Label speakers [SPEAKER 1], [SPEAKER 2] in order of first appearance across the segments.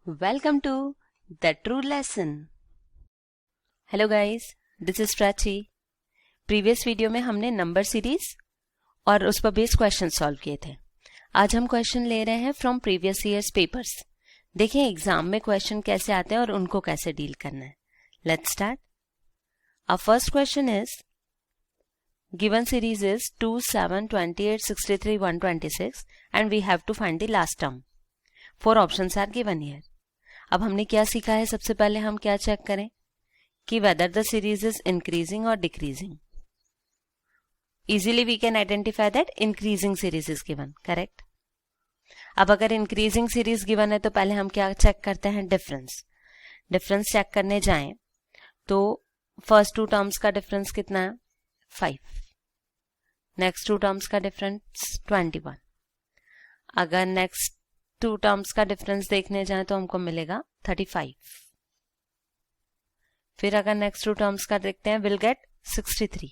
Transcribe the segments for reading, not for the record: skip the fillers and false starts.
[SPEAKER 1] Welcome to The True Lesson. Hello guys, this is Prachi. Previous video में हमने number series और उस पर बेस्ड क्वेश्चन सॉल्व किए थे. आज हम क्वेश्चन ले रहे हैं फ्रॉम प्रीवियस ईयर्स पेपर्स. देखें एग्जाम में क्वेश्चन कैसे आते हैं और उनको कैसे डील करना है. Let's start. Our first question is given series is 2, 7, 28, 63, 126 and we have to find the last term. 4 options are given here. अब हमने क्या सीखा है, सबसे पहले हम क्या चेक करें कि whether the series is increasing और decreasing. Easily we can identify that increasing series is given. Correct. अब अगर इंक्रीजिंग सीरीज गिवन है तो पहले हम क्या चेक करते हैं, डिफरेंस. डिफरेंस चेक करने जाएं तो फर्स्ट 2 टर्म्स का डिफरेंस कितना है, 5. नेक्स्ट 2 टर्म्स का डिफरेंस 21. अगर नेक्स्ट 2 टर्म्स का डिफरेंस देखने जाए तो हमको मिलेगा 35. फिर अगर नेक्स्ट 2 टर्म्स का देखते हैं, will get 63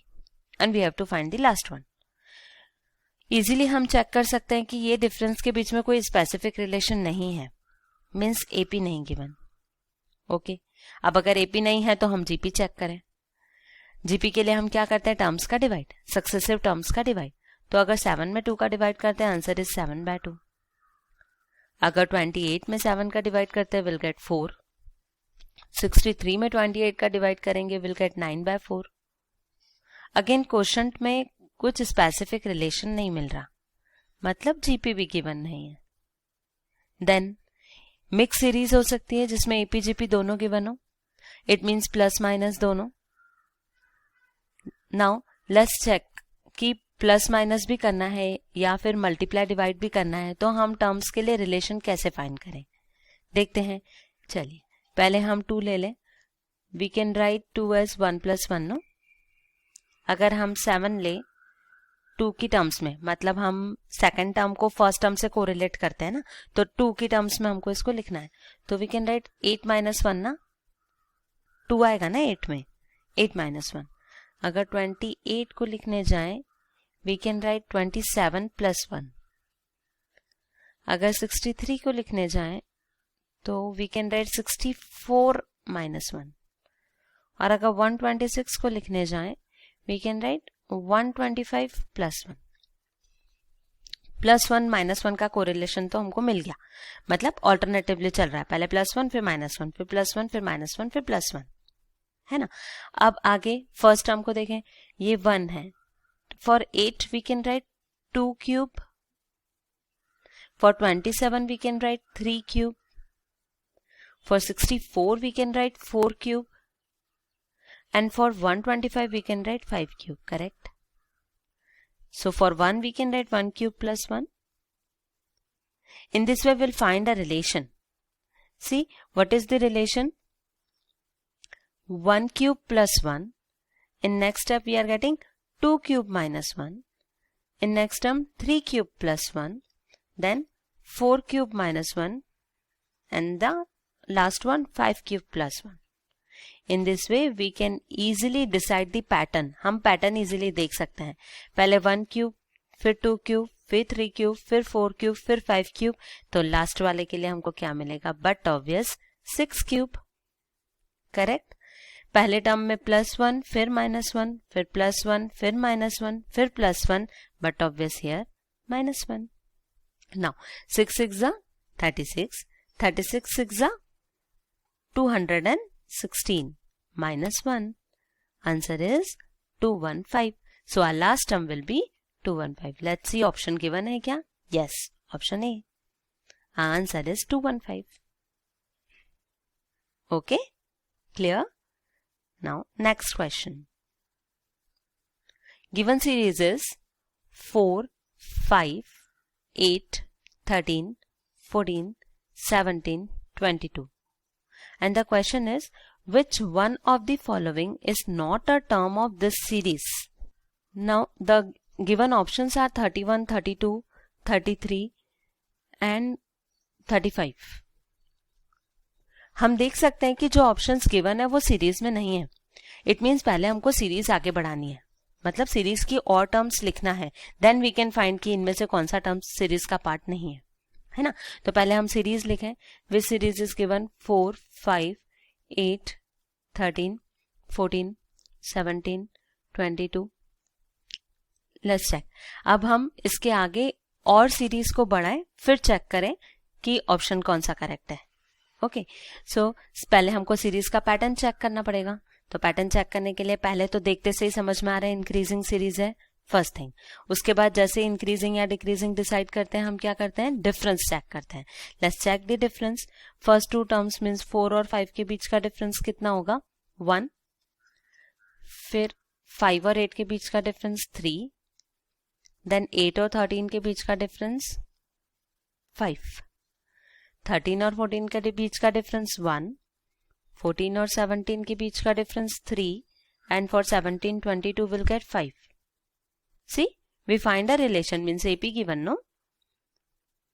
[SPEAKER 1] and we have to find the last one. Easily हम चेक कर सकते हैं कि ये डिफरेंस के बीच में कोई स्पेसिफिक रिलेशन नहीं है, मींस एपी नहीं गिवन. ओके. अब अगर एपी नहीं है तो हम जीपी चेक करें. जीपी के लिए हम क्या करते हैं, टर्म्स का डिवाइड, सक्सेसिव टर्म्स का डिवाइड. तो अगर 7 में 2 का डिवाइड करते हैं, आंसर इज 7/2. अगर 28 में 7 का डिवाइड करते हैं, विल गेट 4. 63 में 28 का डिवाइड करेंगे, विल गेट 9/4. अगेन क्वोशंट में कुछ स्पेसिफिक रिलेशन नहीं मिल रहा, मतलब जीपी भी गिवन नहीं है. देन मिक्स सीरीज हो सकती है जिसमें एपी जीपी दोनों गिवन हो. इट मींस प्लस माइनस दोनों. नाउ लेट्स चेक कि प्लस माइनस भी करना है या फिर मल्टीप्लाई डिवाइड भी करना है तो हम टर्म्स के लिए रिलेशन कैसे फाइंड करें, देखते हैं. चलिए पहले हम 2 ले लें. We can write 2 as 1 + 1. No, अगर हम 7 ले 2 की टर्म्स में, मतलब हम सेकंड टर्म को फर्स्ट टर्म से कोरिलेट करते हैं ना, तो 2 की टर्म्स में हमको इसको लिखना है. तो वी कैन राइट 8 - 1 ना, 2 आएगा ना 8 में, 8 - 1. अगर 28 को लिखने जाएं, we can write 27 + 1. अगर 63 को लिखने जाएं तो we can write 64 - 1. और अगर 126 को लिखने जाएं, we can write 125 + 1. +1 - 1 का कोरिलेशन तो हमको मिल गया, मतलब ऑल्टरनेटिवली चल रहा है. पहले +1 फिर -1 फिर +1 फिर -1 फिर +1, है ना. अब आगे फर्स्ट टर्म को देखें, ये 1 है. For 8 we can write 2 cube. For 27 we can write 3 cube. For 64 we can write 4 cube. And for 125 we can write 5 cube, correct? So for 1 we can write 1 cube + 1. In this way we'll find a relation. See, what is the relation? 1 cube + 1. In next step we are getting 2 cube - 1. In next term 3 cube + 1. Then 4 cube - 1. And the last one 5 cube + 1. In this way we can easily decide the pattern. हम pattern easily देख सकते हैं. पहले 1 cube, फिर 2 cube, फिर 3 cube, फिर 4 cube, फिर 5 cube. तो लास्ट वाले के लिए हमको क्या मिलेगा, बट ऑब्वियस 6 cube. करेक्ट. पहले टर्म में +1 फिर -1 फिर +1 फिर -1 फिर +1, but obvious here -1. Now 6 × 6 = 36, 36 × 6 = 216 -1. Answer is 215. So our last term will be 215. Let's see option given है क्या? Yes, option A. Our answer is 215. Okay, clear? Now next question. Given series is 4, 5, 8, 13, 14, 17, 22. And the question is, which one of the following is not a term of this series? Now the given options are 31, 32, 33 and 35. हम देख सकते हैं कि जो options given है वो series में नहीं है. इट मीन्स पहले हमको सीरीज आगे बढ़ानी है, मतलब सीरीज की और टर्म्स लिखना है. देन वी कैन फाइंड कि इनमें से कौन सा टर्म सीरीज का पार्ट नहीं है. है ना। तो पहले हम सीरीज लिखें, which series is given 4, 5, 8, 13, 14, 17, 22। Let's check. अब हम इसके आगे और सीरीज को बढ़ाएं, फिर चेक करें कि ऑप्शन कौन सा करेक्ट है। ओके, सो पहले हमको सीरीज का पैटर्न चेक करना पड़ेगा। तो पैटर्न चेक करने के लिए पहले तो देखते से ही समझ में आ रहा है इंक्रीजिंग सीरीज है, फर्स्ट थिंग। उसके बाद जैसे इंक्रीजिंग या डिक्रीजिंग डिसाइड करते हैं, हम क्या करते हैं, डिफरेंस चेक करते हैं। Let's check the difference. First two terms means 4 और 5 के बीच का डिफरेंस कितना होगा, 1। फिर 5 और 8 के बीच का डिफरेंस 3। देन 8 और 13 के बीच का डिफरेंस 5। 13 और 14 के बीच का डिफरेंस 1। 14 और 17 के बीच का difference 3, and for 17, 22 will get 5. See, we find a relation, means AP given, no?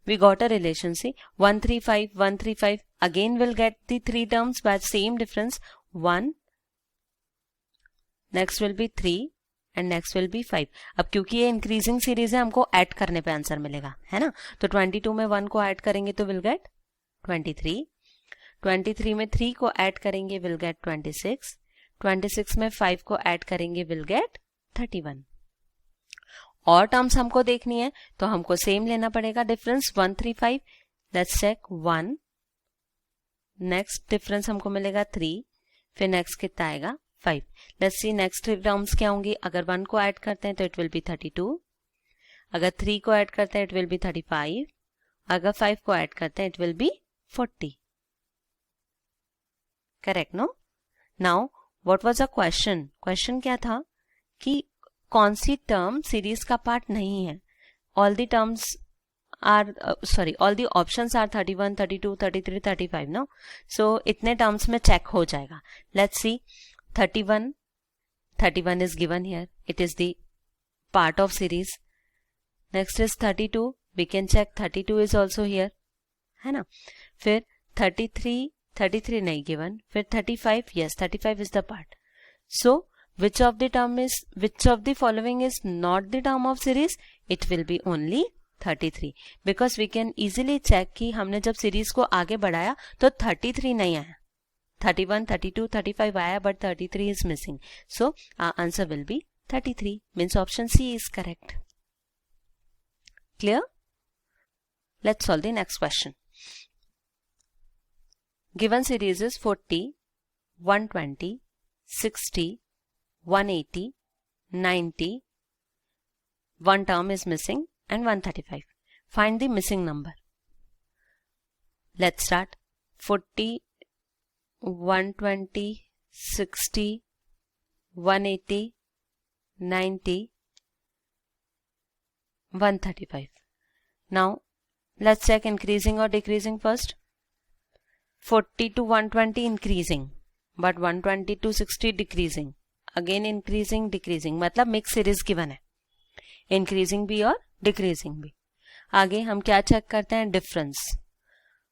[SPEAKER 1] We got a relation, see, 1, 3, 5, 1, 3, 5. Again we'll get the 3 terms by same difference, 1, next will be 3, and next will be 5. अब क्योंकि ये increasing series है, हमको add करने पे answer मिलेगा, है ना। तो 22 में 1 को ऐड करेंगे तो विल गेट 23। 23 में 3 को ऐड करेंगे विल गेट 26। 26 में 5 को ऐड करेंगे विल गेट 31। और टर्म्स हमको देखनी है तो हमको सेम लेना पड़ेगा difference 1, 3, 5। Let's check 1, next difference हमको मिलेगा 3, फिर नेक्स्ट कितना आएगा 5। लेट्स सी नेक्स्ट टर्म्स क्या होंगी। अगर 1 को ऐड करते हैं तो इट विल बी 32। अगर 3 को ऐड करते हैं इट विल बी 35। अगर 5 को ऐड करते हैं it will be 40। Correct, no. Now what was a question. Question क्या था कि कौन सी टर्म सीरीज का पार्ट नहीं है। All the terms are all the options are 31, 32, 33, 35, no. So इतने टर्म्स में चेक हो जाएगा। Let's see 31 is given here, it is the part of series. Next is 32, we can check 32 is also here, है ना। फिर 33 नहीं given, फिर 35, yes 35 is the part. So which of the following is not the term of series? It will be only 33, because we can easily check कि हमने जब series को आगे बढ़ाया तो 33 नहीं आया, 31, 32, 35 आया, but 33 is missing. So our answer will be 33, means option C is correct. Clear? Let's solve the next question. Given series is 40, 120, 60, 180, 90, one term is missing, and 135. Find the missing number. Let's start. 40, 120, 60, 180, 90, 135. Now let's check increasing or decreasing first. 40 to 120 increasing, but 120 to 60 decreasing. Again increasing, decreasing, मतलब mix series given है, increasing भी और decreasing भी। आगे हम क्या check करते हैं, डिफरेंस।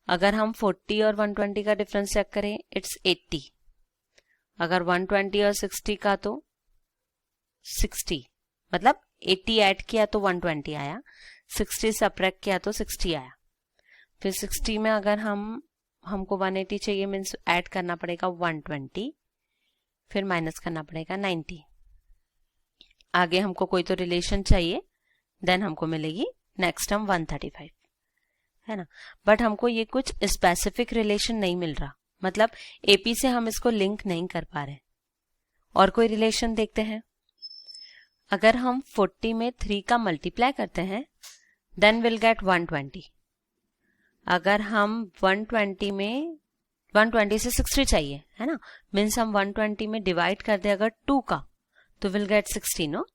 [SPEAKER 1] अगर हम 40 और 120 का डिफरेंस चेक करें इट्स 80। अगर 120 और 60 का तो 60, मतलब 80 ऐड किया तो 120 आया, 60 सब्ट्रैक्ट किया तो 60 आया। फिर 60 में अगर हमको 180 चाहिए, मीन्स ऐड करना पड़ेगा 120, फिर माइनस करना पड़ेगा 90। आगे हमको कोई तो रिलेशन चाहिए, देन हमको मिलेगी नेक्स्ट टर्म 135, है ना। बट हमको ये कुछ स्पेसिफिक रिलेशन नहीं मिल रहा, मतलब एपी से हम इसको लिंक नहीं कर पा रहे। और कोई रिलेशन देखते हैं। अगर हम 40 में 3 का मल्टीप्लाई करते हैं देन विल गेट 120। अगर हम 120 से 60 चाहिए, है ना, मीन्स हम 120 में डिवाइड कर दे अगर 2 का तो विल गेट 60, नो।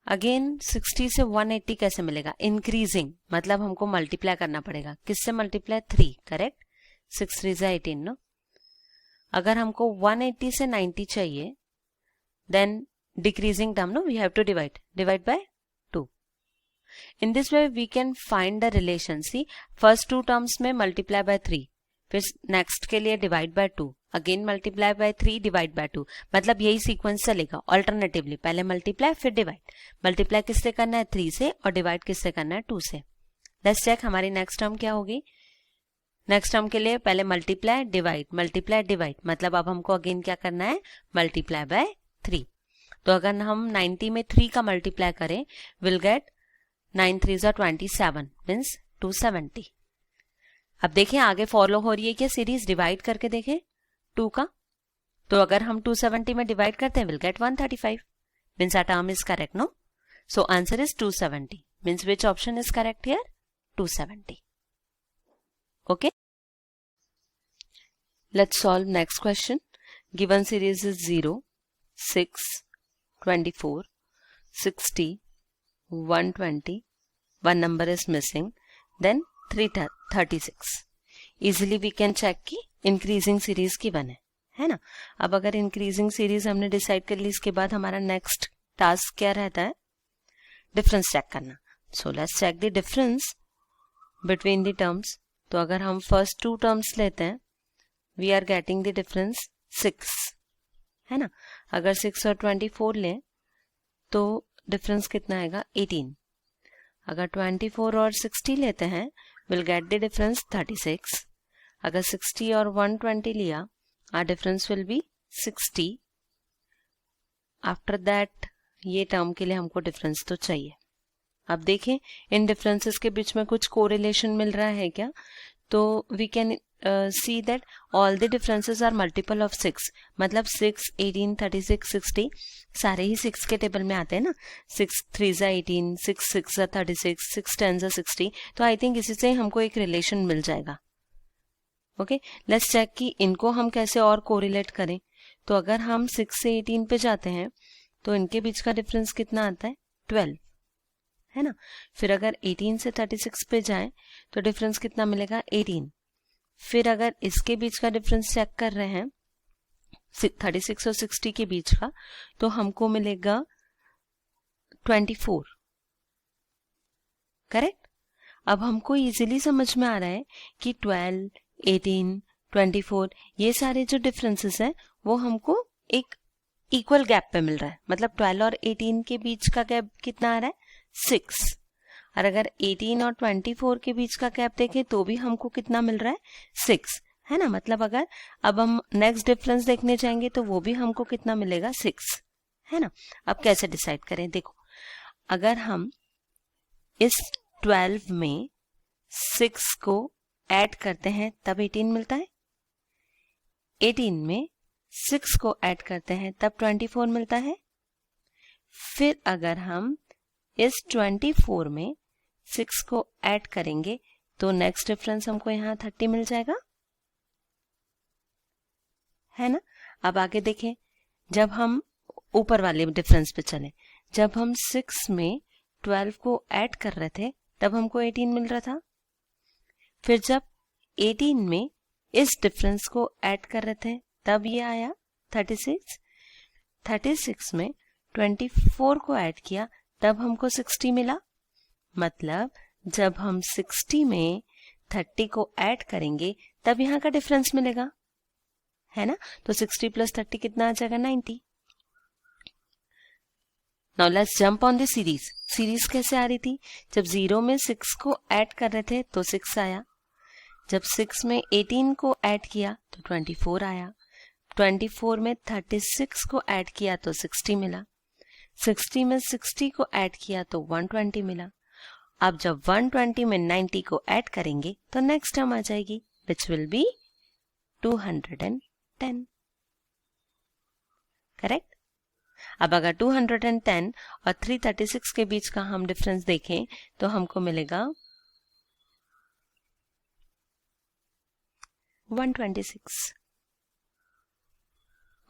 [SPEAKER 1] अगेन 60 से 180 कैसे मिलेगा, इंक्रीजिंग, मतलब हमको मल्टीप्लाई करना पड़ेगा। किससे मल्टीप्लाई, 3, करेक्ट। 6 3 जा 18, नो। अगर हमको 180 से 90 चाहिए then decreasing term, no, we have to divide by 2। In this way we can find the relation. See first 2 terms में मल्टीप्लाई बाय 3, फिर नेक्स्ट के लिए divide by 2, again multiply by 3, divide by 2, मतलब यही सीक्वेंस चलेगा alternatively, पहले multiply फिर divide. Multiply किससे करना है, 3 से, और डिवाइड किससे करना है, 2 से। लेट्स चेक हमारी नेक्स्ट टर्म क्या होगी। नेक्स्ट टर्म के लिए पहले मल्टीप्लाई डिवाइड, मल्टीप्लाई डिवाइड, मतलब अब हमको अगेन क्या करना है, मल्टीप्लाई बाय 3। तो अगर हम 90 में 3 का मल्टीप्लाई करें, विल गेट 9 3 27 मीन्स 270। अब देखें आगे फॉलो हो रही है क्या सीरीज, डिवाइड करके देखें 2 का, तो अगर हम 270 में डिवाइड करते हैं, will get 135 means our term is correct, no? So answer is 270 means which option is correct here, 270. Okay, let's solve next question. Given series is 0, 6, 24, 60, 120, one number is missing, then 336. Easily we can check कि increasing series given है ना। अब अगर increasing series हमने decide कर ली, इसके बाद हमारा नेक्स्ट टास्क क्या रहता है, डिफरेंस चेक करना। So let's check the difference between the terms. तो अगर हम फर्स्ट 2 टर्म्स लेते हैं, we are getting the difference 6 है ना। अगर 6 और 24 लें तो डिफरेंस कितना आएगा, 18। अगर 24 और 60 लेते हैं, विल गेट द डिफरेंस 36। अगर 60 और 120 लिया, our difference will be 60। After that ये टर्म के लिए हमको डिफरेंस तो चाहिए। अब देखें इन डिफरेंसेस के बीच में कुछ कोरिलेशन मिल रहा है क्या, तो we can see that all the differences are multiple of 6, मतलब 6, 18, 36, 60 सारे ही 6 के टेबल में आते हैं ना। 6 3 18, 6 6 36, 6 10 60। तो आई थिंक इसी से हमको एक रिलेशन मिल जाएगा। ओके, लेट्स चेक कि इनको हम कैसे और कोरिलेट करें। तो अगर हम 6 से 18 पे जाते हैं तो इनके बीच का डिफरेंस कितना आता है, 12 है ना। फिर अगर 18 से 36 पे जाएं तो डिफरेंस कितना मिलेगा, 18। फिर अगर इसके बीच का डिफरेंस चेक कर रहे हैं 36 और 60 के बीच का, तो हमको मिलेगा 24, करेक्ट। अब हमको इजीली समझ में आ रहा है कि 12, 18, 24 ये सारे जो डिफरेंसेस हैं वो हमको एक इक्वल गैप पे मिल रहा है। मतलब 12 और 18 के बीच का गैप कितना आ रहा है, 6। और अगर 18 और 24 के बीच का गैप देखें तो भी हमको कितना मिल रहा है, 6 है ना। मतलब अगर अब हम नेक्स्ट डिफरेंस देखने जाएंगे तो वो भी हमको कितना मिलेगा, 6 है ना। अब कैसे डिसाइड करें, देखो अगर हम इस 12 में 6 को ऐड करते हैं तब 18 मिलता है, 18 में 6 को ऐड करते हैं तब 24 मिलता है। फिर अगर हम इस 24 में 6 को ऐड करेंगे तो नेक्स्ट डिफरेंस हमको यहाँ 30 मिल जाएगा, है ना। अब आगे देखें, जब हम ऊपर वाले डिफरेंस पे चलें, जब हम 6 में 12 को ऐड कर रहे थे तब हमको 18 मिल रहा था। फिर जब 18 में इस डिफरेंस को ऐड कर रहे थे तब ये आया 36। 36 में 24 को ऐड किया तब हमको 60 मिला। मतलब जब हम 60 में 30 को ऐड करेंगे तब यहाँ का डिफरेंस मिलेगा, है ना। तो 60 प्लस 30 कितना आ जाएगा, 90। Now let's jump on the series. Series कैसे आ रही थी, जब 0 में 6 को ऐड कर रहे थे तो 6 आया। जब 6 में 18 को ऐड किया तो 24 आया। 24 में 36 को ऐड किया तो 60 मिला। 60 में 60 को ऐड किया तो 120 मिला। अब जब 120 में 90 को ऐड करेंगे तो नेक्स्ट टर्म आ जाएगी, विच विल बी 210, करेक्ट। अब अगर 210 और 336 के बीच का हम डिफरेंस देखें तो हमको मिलेगा 126।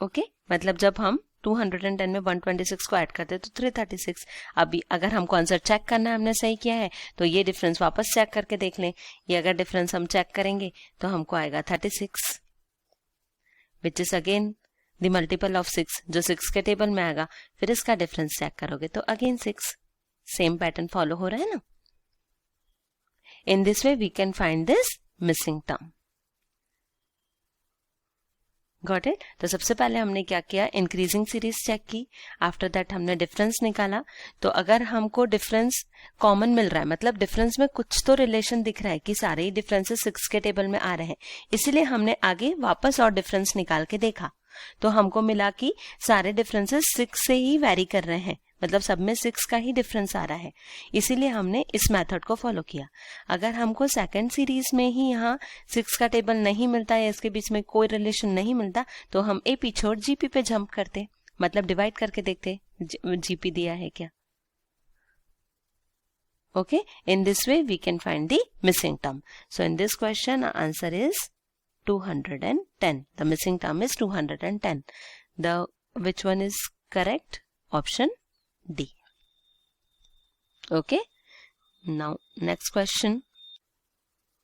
[SPEAKER 1] ओके, मतलब जब हम 210 में 126 को ऐड करते हैं तो 336। अभी अगर हमको आंसर चेक करना है हमने सही किया है तो ये डिफरेंस वापस चेक करके देख लें। ये अगर डिफरेंस हम चेक करेंगे तो हमको आएगा 36, which is again the multiple of 6, जो 6 के टेबल में आएगा। फिर इसका डिफरेंस चेक करोगे तो अगेन 6। सेम पैटर्न फॉलो हो रहा है ना। In this way we can find this missing term. Got it. तो सबसे पहले हमने क्या किया, इंक्रीजिंग सीरीज चेक की, आफ्टर दैट हमने डिफरेंस निकाला। तो अगर हमको डिफरेंस कॉमन मिल रहा है, मतलब डिफरेंस में कुछ तो रिलेशन दिख रहा है कि सारे ही डिफरेंसेस 6 के टेबल में आ रहे हैं, इसीलिए हमने आगे वापस और डिफरेंस निकाल के देखा। तो हमको मिला कि सारे डिफरेंसेस 6 से ही वैरी कर रहे हैं, मतलब सब में 6 का ही डिफरेंस आ रहा है, इसीलिए हमने इस मेथड को फॉलो किया। अगर हमको सेकंड सीरीज में ही यहाँ 6 का टेबल नहीं मिलता या इसके बीच में कोई रिलेशन नहीं मिलता, तो हम एपी छोड़ जीपी पे जंप करते, मतलब डिवाइड करके देखते जीपी दिया है क्या। Okay, in this way we can find the missing term. So in this question answer is 210. The missing term is 210. Which one is correct? Option D. Okay. Now next question.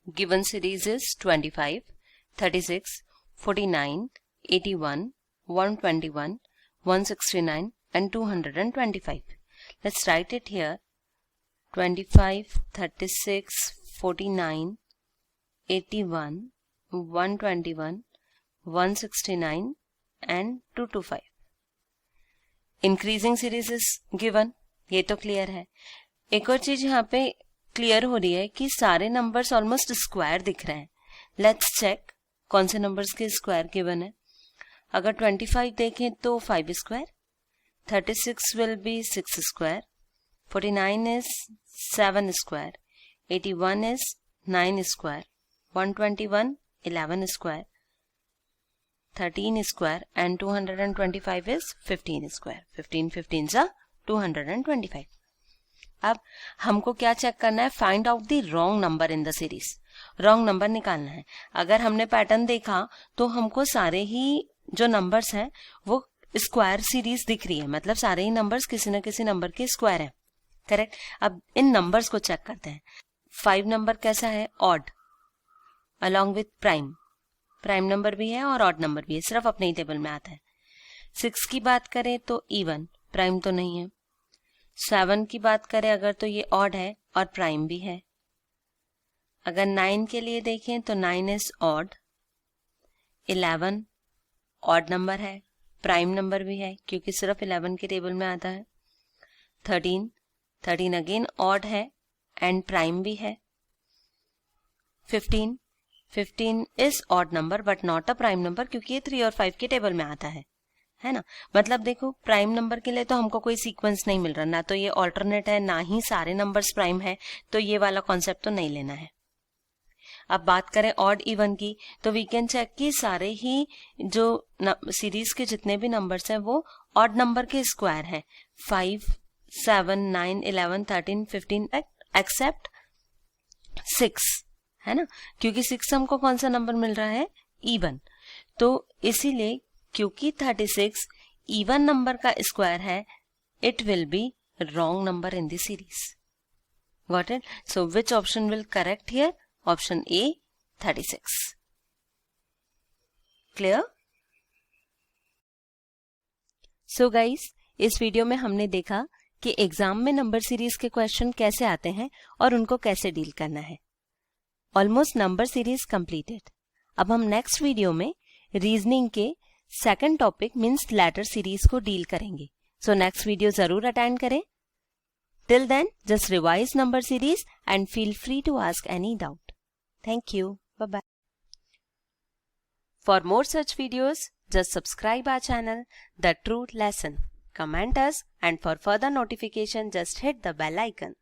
[SPEAKER 1] Given series is 25, 36, 49, 81, 121, 169 and 225. Let's write it here. 25, 36, 49, 81, 121, 169 and 225. Increasing series is given, ये तो clear है। एक और चीज यहाँ पे clear हो रही है कि सारे नंबर्स ऑलमोस्ट स्क्वायर दिख रहे हैं। लेट्स चेक कौन से नंबर्स के स्क्वायर गिवन है। अगर 25 देखें तो 5 square, 36 will be 6 square, 49 is 7 square, 81 is 9 square, 121 11 square, 13 square and 225 is 15 square. 15 15s are 225. अब हमको क्या चेक करना है, find out the wrong number in the series. Wrong number निकालना है। अगर हमने पैटर्न देखा तो हमको सारे ही जो नंबर्स हैं वो स्क्वायर सीरीज दिख रही है, मतलब सारे ही नंबर्स किसी न किसी नंबर के स्क्वायर हैं, करेक्ट। अब इन नंबर्स को चेक करते हैं। 5 नंबर कैसा है, odd, along with prime number भी है और ऑड नंबर भी है, सिर्फ अपने ही टेबल में आता है। 6 की बात करें तो इवन, प्राइम तो नहीं है। 7 की बात करें अगर तो ये ऑड है और प्राइम भी है। अगर 9 के लिए देखें तो 9 इज ऑड, 11 ऑड नंबर है, प्राइम नंबर भी है क्योंकि सिर्फ 11 के टेबल में आता है। 13 अगेन ऑड है एंड प्राइम भी है। 15 is odd number but not a prime number क्योंकि ये 3 और 5 के टेबल में आता है ना। मतलब देखो प्राइम नंबर के लिए तो हमको कोई सीक्वेंस नहीं मिल रहा, ना तो ये ऑल्टरनेट है ना ही सारे नंबर्स प्राइम है, तो ये वाला कॉन्सेप्ट तो नहीं लेना है। अब बात करें ऑड इवन की तो वी कैन चेक कि सारे ही जो सीरीज के जितने भी नंबर्स हैं वो ऑड नंबर के स्क्वायर हैं। 5, 7, 9, 11, 13, 15 एक्सेप्ट 6, है ना, क्योंकि 6 हमको कौन सा नंबर मिल रहा है, इवन। तो इसीलिए क्योंकि 36 इवन नंबर का स्क्वायर है, it will be wrong number in the series. Got it? So which option will correct here? Option A 36। Clear? So guys, इस वीडियो में हमने देखा कि एग्जाम में नंबर सीरीज के क्वेश्चन कैसे आते हैं और उनको कैसे डील करना है। Almost number series completed. अब हम नेक्स्ट वीडियो में रीजनिंग के second topic means letter series को डील करेंगे। सो नेक्स्ट वीडियो जरूर अटेंड करें। Till then just revise number series and feel free to ask any doubt. Thank you. Bye bye. For more such videos just subscribe our channel The Truth Lesson. Comment us and for further notification just hit the bell icon.